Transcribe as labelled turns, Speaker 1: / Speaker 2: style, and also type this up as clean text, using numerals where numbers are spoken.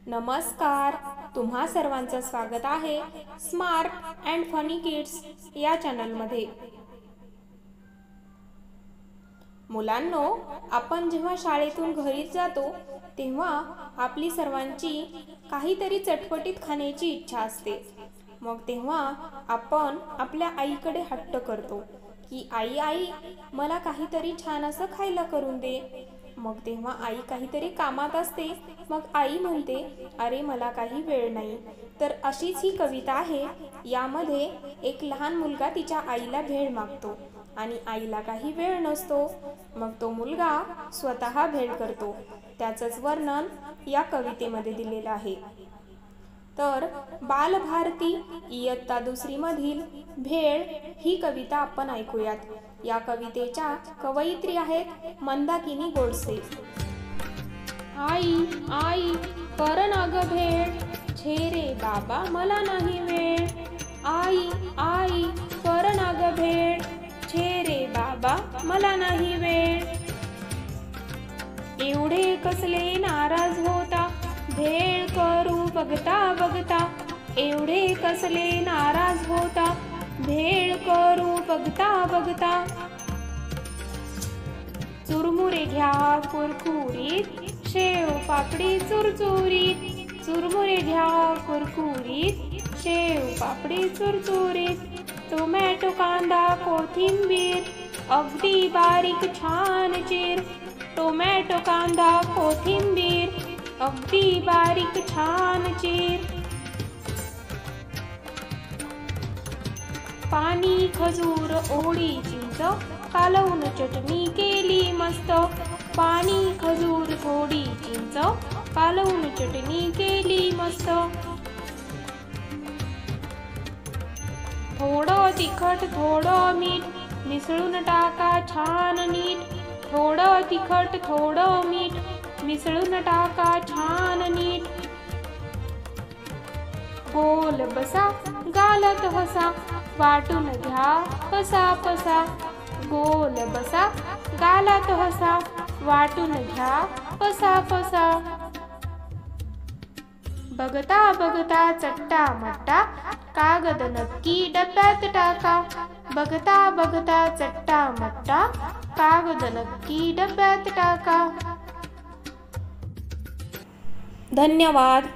Speaker 1: नमस्कार, तुम्हा सर्वांचं स्वागत आहे स्मार्ट अँड फनी किड्स या चॅनलमध्ये। मुलांनो, आपण जेव्हा शाळेतून घरी जातो तेव्हा आपली सर्वांची काहीतरी चटपटीत खाण्याची इच्छा असते। मग तेव्हा आपण आपल्या आईकडे हट्ट करतो की आई मला काहीतरी छान असं खायला करून दे। मग तेव्हा आई काहीतरी कामात असते, मग आई म्हणते, अरे मला काही वेळ नाही। तर अशीच ही कविता आहे। यामध्ये एक लहान मुलगा तिच्या आईला भेळ मागतो आणि आईला काही वेळ नसतो। मग तो मुलगा स्वतः भेळ करतो। त्याचंच वर्णन या कवितेमध्ये दिलेलं आहे। तर बालभारती इयत्ता 2री मधील भेळ ही कविता आपण ऐकूयात। या कवितेच्या कवयित्री आहेत मंदाकिनी गोडसे। आई कर ना ग भेळ, छे रे बाबा मला नाही वेळ। आई कर ना ग भेळ, छे रे बाबा मला नाही वेळ। एवढे कसले नाराज होता, भेळ करू बघता बघता। एवढे कसले नाराज होता, भेळ करू बघता बघता। चुरमुरे घ्या कुरकुरीत, शेव पापडी चुरचुरीत। चुरमुरे घ्या कुरकुरीत, शेव पापडी चुरचुरीत। टोमॅटो कांदा कोथिंबीर, अगदी बारीक छान चीर। टोमॅटो कांदा कोथिंबीर, अगदी बारीक छान चीर। पाणी खजूर ओढी चिंच, कालवून चटणी केली मस्त। पाणी खजूर थोडी चिंच, कालवून चटणी केली मस्त। थोडं तिखट थोडं मीठ, मिसळून टाका छान नीट। थोडं तिखट थोडं मीठ, मिसळून टाका छान नीट। गोल बसा गालत हसा, वाटून घ्या कसा पसा। गोल बसा गालात हसा, वाटून घ्या कसा पसा। बघता बघता चट्टा मट्टा, कागद नक्की डब्यात टाका। बघता बघता चट्टा मट्टा, कागद नक्की डब्यात टाका। धन्यवाद।